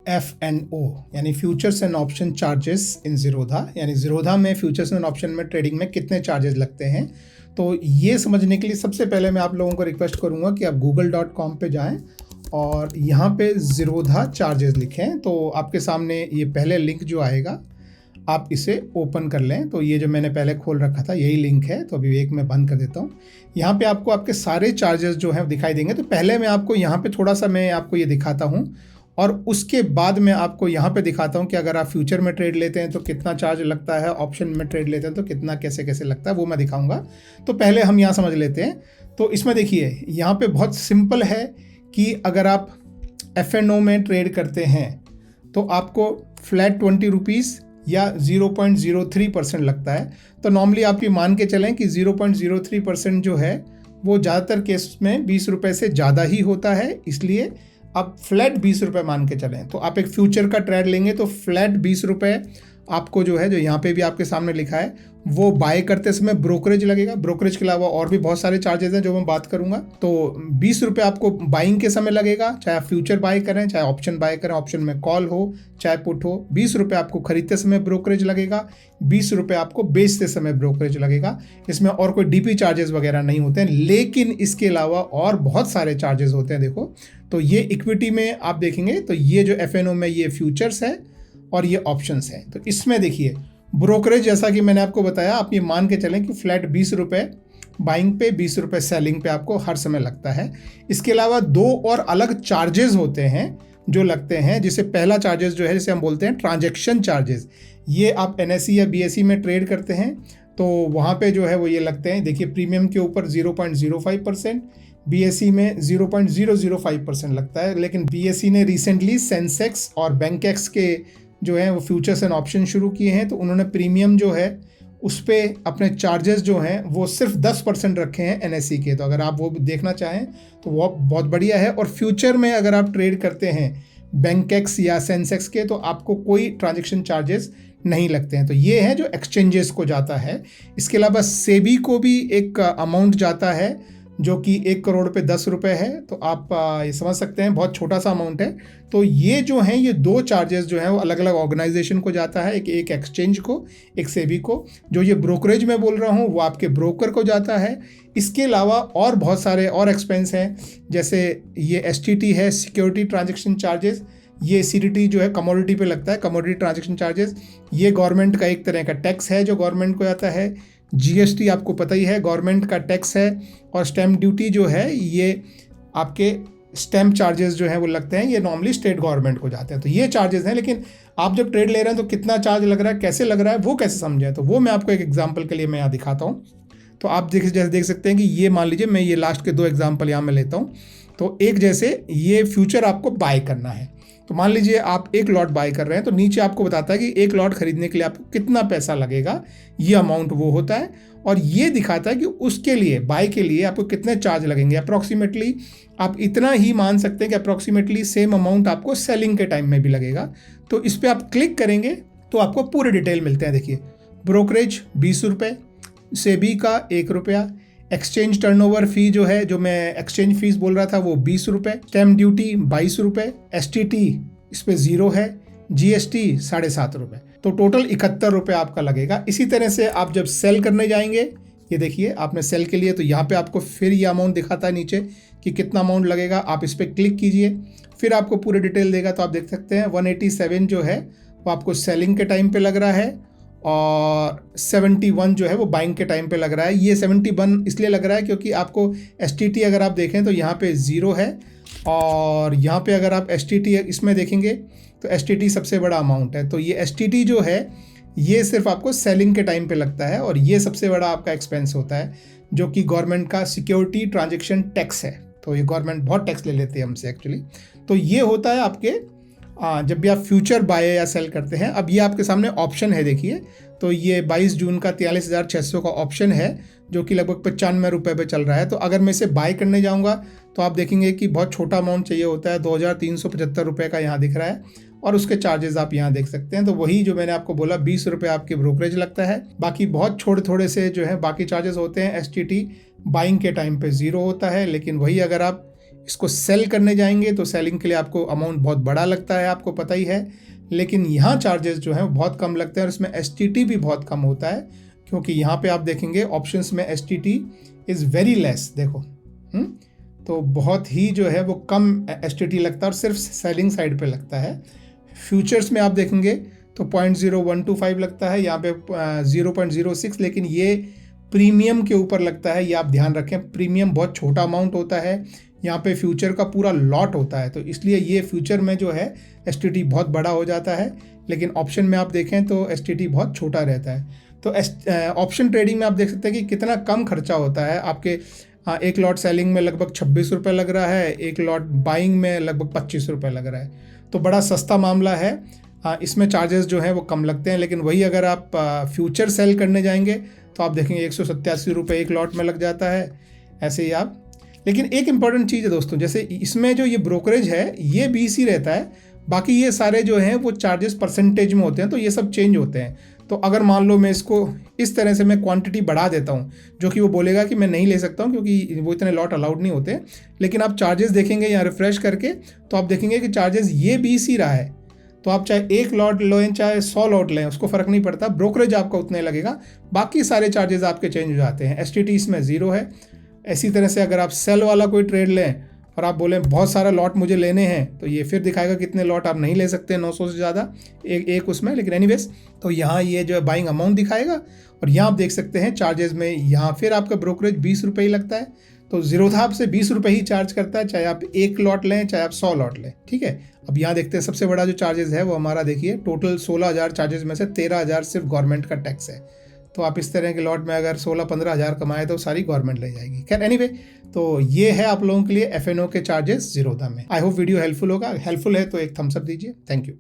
FNO यानी futures and option charges इन ज़ीरोधा, यानी ज़ीरोधा में फ्यूचर्स एंड ऑप्शन में ट्रेडिंग में कितने चार्जेस लगते हैं। तो ये समझने के लिए सबसे पहले मैं आप लोगों को रिक्वेस्ट करूंगा कि आप google.com पे जाएं और यहाँ पे ज़ीरोधा चार्जेस लिखें। तो आपके सामने ये पहले लिंक जो आएगा आप इसे ओपन कर लें। तो ये जो मैंने पहले खोल रखा था यही लिंक है, तो अभी एक मैं बंद कर देता हूँ। यहाँ पे आपको आपके सारे चार्जेस जो हैं दिखाई देंगे। तो पहले मैं आपको यहाँ पे थोड़ा सा मैं आपको ये दिखाता हूँ और उसके बाद मैं आपको यहाँ पे दिखाता हूँ कि अगर आप फ्यूचर में ट्रेड लेते हैं तो कितना चार्ज लगता है, ऑप्शन में ट्रेड लेते हैं तो कितना कैसे कैसे लगता है, वो मैं दिखाऊंगा। तो पहले हम यहाँ समझ लेते हैं। तो इसमें देखिए यहाँ पे बहुत सिंपल है कि अगर आप FNO में ट्रेड करते हैं तो आपको फ्लैट 20 रुपीज़ या 0.03% लगता है। तो नॉर्मली आप ये मान के चलें कि 0.03% जो है वो ज़्यादातर केस में 20 रुपये से ज़्यादा ही होता है, इसलिए आप फ्लैट 20 रुपये मान के चलें। तो आप एक फ्यूचर का ट्रेड लेंगे तो फ्लैट 20 रुपये आपको जो है, जो यहाँ पे भी आपके सामने लिखा है, वो बाय करते समय ब्रोकरेज लगेगा। ब्रोकरेज के अलावा और भी बहुत सारे चार्जेस हैं जो मैं बात करूंगा। तो 20 रुपये आपको बाइंग के समय लगेगा, चाहे आप फ्यूचर बाय करें चाहे ऑप्शन बाय करें, ऑप्शन में कॉल हो चाहे पुट हो। 20 रुपये आपको खरीदते समय ब्रोकरेज लगेगा, 20 रुपये आपको बेचते समय ब्रोकरेज लगेगा। इसमें और कोई DP चार्जेस वगैरह नहीं होते हैं, लेकिन इसके अलावा और बहुत सारे चार्जेस होते हैं। देखो तो ये इक्विटी में आप देखेंगे तो ये जो FNO में ये फ्यूचर्स है और ये ऑप्शंस है। तो इसमें देखिए ब्रोकरेज, जैसा कि मैंने आपको बताया, आप ये मान के चलें कि फ्लैट 20 रुपये बाइंग पे 20 रुपये सेलिंग पे आपको हर समय लगता है। इसके अलावा दो और अलग चार्जेस होते हैं जो लगते हैं, जिसे पहला चार्जेस जो है जिसे हम बोलते हैं ट्रांजैक्शन चार्जेस। ये आप NSE या BSE में ट्रेड करते हैं तो वहाँ पे जो है वो ये लगते हैं। देखिए प्रीमियम के ऊपर 0.05%, BSE में 0.005% लगता है। लेकिन BSE ने रिसेंटली सेंसेक्स और बैंकेक्स के जो है वो फ्यूचर्स एंड ऑप्शन शुरू किए हैं, तो उन्होंने प्रीमियम जो है उस पर अपने चार्जेस जो हैं वो सिर्फ 10% रखे हैं NSE के। तो अगर आप वो देखना चाहें तो वो बहुत बढ़िया है। और फ्यूचर में अगर आप ट्रेड करते हैं बैंकेक्स या सेंसेक्स के तो आपको कोई ट्रांजैक्शन चार्जेस नहीं लगते हैं। तो ये है जो एक्सचेंजेस को जाता है। इसके अलावा सेबी को भी एक अमाउंट जाता है जो कि 1 करोड़ पे 10 रुपये है। तो आप ये समझ सकते हैं बहुत छोटा सा अमाउंट है। तो ये जो हैं ये दो चार्जेस जो हैं वो अलग अलग ऑर्गेनाइजेशन को जाता है, एक एक्सचेंज को, एक सेबी को। जो ये ब्रोकरेज में बोल रहा हूँ वो आपके ब्रोकर को जाता है। इसके अलावा और बहुत सारे और एक्सपेंस हैं, जैसे ये STT है, सिक्योरिटी ट्रांजेक्शन चार्जेस। ये CTT जो है कमोडिटी पे लगता है, कमोडिटी ट्रांजेक्शन चार्जेस। ये गवर्नमेंट का एक तरह का टैक्स है जो गवर्नमेंट को आता है। GST आपको पता ही है गवर्नमेंट का टैक्स है। और स्टैम्प ड्यूटी जो है ये आपके स्टैम्प चार्जेस जो हैं वो लगते हैं, ये नॉर्मली स्टेट गवर्नमेंट को जाते हैं। तो ये चार्जेस हैं। लेकिन आप जब ट्रेड ले रहे हैं तो कितना चार्ज लग रहा है, कैसे लग रहा है, वो कैसे समझें, तो वो मैं आपको एक एग्जांपल के लिए मैं यहाँ दिखाता हूँ। तो आप जैसे देख सकते हैं कि ये मान लीजिए मैं ये लास्ट के 2 एग्जाम्पल यहाँ मैं लेता हूँ। तो एक जैसे ये फ्यूचर आपको बाय करना है, तो मान लीजिए आप 1 लॉट बाय कर रहे हैं, तो नीचे आपको बताता है कि 1 लॉट खरीदने के लिए आपको कितना पैसा लगेगा, ये अमाउंट वो होता है। और ये दिखाता है कि उसके लिए बाय के लिए आपको कितने चार्ज लगेंगे। अप्रॉक्सीमेटली आप इतना ही मान सकते हैं कि अप्रॉक्सीमेटली सेम अमाउंट आपको सेलिंग के टाइम में भी लगेगा। तो इस पर आप क्लिक करेंगे तो आपको पूरे डिटेल मिलते हैं। देखिए ब्रोकरेज 20 रुपये, सेबी का 1 रुपया, एक्सचेंज टर्नओवर फी जो है, जो मैं एक्सचेंज फीस बोल रहा था, वो 20 रुपये, स्टैम्प ड्यूटी 22 रुपये, STT इस पर 0 है, GST 7.5 रुपये। तो टोटल 71 रुपये आपका लगेगा। इसी तरह से आप जब सेल करने जाएंगे, ये देखिए आपने सेल के लिए, तो यहाँ पे आपको फिर ये अमाउंट दिखाता है नीचे कि कितना अमाउंट लगेगा। आप इस पर क्लिक कीजिए, फिर आपको पूरे डिटेल देगा। तो आप देख सकते हैं 187 जो है वो आपको सेलिंग के टाइम पे लग रहा है और 71 जो है वो बाइंग के टाइम पे लग रहा है। ये 71 इसलिए लग रहा है क्योंकि आपको STT अगर आप देखें तो यहाँ पे 0 है, और यहाँ पे अगर आप STT इसमें देखेंगे तो STT सबसे बड़ा अमाउंट है। तो ये STT जो है ये सिर्फ आपको सेलिंग के टाइम पे लगता है, और ये सबसे बड़ा आपका एक्सपेंस होता है जो कि गवर्नमेंट का सिक्योरिटी ट्रांजेक्शन टैक्स है। तो ये गवर्नमेंट बहुत टैक्स ले लेती है हमसे एक्चुअली। तो ये होता है आपके जब भी आप फ्यूचर बाय या सेल करते हैं। अब ये आपके सामने ऑप्शन है, देखिए तो ये 22 जून का 43,600 का ऑप्शन है जो कि लगभग 95 रुपये पे चल रहा है। तो अगर मैं इसे बाय करने जाऊंगा तो आप देखेंगे कि बहुत छोटा अमाउंट चाहिए होता है, 2,375 रुपये का यहाँ दिख रहा है, और उसके चार्जेस आप यहाँ देख सकते हैं। तो वही जो मैंने आपको बोला 20 रुपये आपके ब्रोकरेज लगता है, बाकी बहुत थोड़े से जो है बाकी चार्जेस होते हैं। STT बाइंग के टाइम पे 0 होता है, लेकिन वही अगर आप इसको सेल करने जाएंगे तो सेलिंग के लिए आपको अमाउंट बहुत बड़ा लगता है, आपको पता ही है, लेकिन यहाँ चार्जेस जो हैं वो बहुत कम लगते हैं और इसमें STT भी बहुत कम होता है, क्योंकि यहाँ पे आप देखेंगे ऑप्शंस में STT इज़ वेरी लेस। देखो तो बहुत ही जो है वो कम STT लगता है और सिर्फ सेलिंग साइड पे लगता है। फ्यूचर्स में आप देखेंगे तो 0.0125 लगता है, यहाँ पे 0.06, लेकिन ये प्रीमियम के ऊपर लगता है, ये आप ध्यान रखें। प्रीमियम बहुत छोटा अमाउंट होता है, यहाँ पे फ्यूचर का पूरा लॉट होता है, तो इसलिए ये फ्यूचर में जो है STT बहुत बड़ा हो जाता है, लेकिन ऑप्शन में आप देखें तो STT बहुत छोटा रहता है। तो ऑप्शन ट्रेडिंग में आप देख सकते हैं कि कितना कम खर्चा होता है आपके। एक लॉट सेलिंग में लगभग 26 रुपये लग रहा है, एक लॉट बाइंग में लगभग 25 रुपये लग रहा है, तो बड़ा सस्ता मामला है। इसमें चार्जेस जो हैं वो कम लगते हैं, लेकिन वही अगर आप फ्यूचर सेल करने जाएंगे तो आप देखेंगे 187 रुपये एक लॉट में लग जाता है, ऐसे ही आप। लेकिन एक इम्पॉर्टेंट चीज़ है दोस्तों, जैसे इसमें जो ये ब्रोकरेज है ये 20 ही रहता है, बाकी ये सारे जो हैं वो चार्जेस परसेंटेज में होते हैं, तो ये सब चेंज होते हैं। तो अगर मान लो मैं इसको इस तरह से मैं क्वांटिटी बढ़ा देता हूँ, जो कि वो बोलेगा कि मैं नहीं ले सकता हूँ क्योंकि वो इतने लॉट अलाउड नहीं होते, लेकिन आप चार्जेस देखेंगे यहाँ रिफ्रेश करके तो आप देखेंगे कि चार्जेस ये 20 ही रहा है। तो आप चाहे एक लॉट लें चाहे 100 लॉट लें, उसको फ़र्क नहीं पड़ता, ब्रोकरेज आपका उतने लगेगा, बाकी सारे चार्जेस आपके चेंज हो जाते हैं। STT इसमें 0 है। इसी तरह से अगर आप सेल वाला कोई ट्रेड लें और आप बोलें बहुत सारा लॉट मुझे लेने हैं, तो ये फिर दिखाएगा कितने लॉट आप नहीं ले सकते, 900 से ज़्यादा एक उसमें। लेकिन एनीवेज, तो यहाँ ये जो है बाइंग अमाउंट दिखाएगा और यहाँ आप देख सकते हैं चार्जेस में, यहाँ फिर आपका ब्रोकरेज 20 रुपये ही लगता है। तो ज़ीरोधा आपसे 20 रुपये ही चार्ज करता है, चाहे आप एक लॉट लें चाहे आप 100 लॉट लें, ठीक है। अब यहाँ देखते हैं सबसे बड़ा जो चार्जेस है वो हमारा, देखिए टोटल 16,000 चार्जेस में से 13,000 सिर्फ गवर्नमेंट का टैक्स है। तो आप इस तरह के लॉट में अगर 16-15 हज़ार कमाए तो सारी गवर्नमेंट ले जाएगी। खैर एनीवे, तो ये है आप लोगों के लिए FNO के चार्जेस ज़ीरोधा में। आई होप वीडियो हेल्पफुल होगा। हेल्पफुल है तो एक थम्स अप दीजिए। Thank you.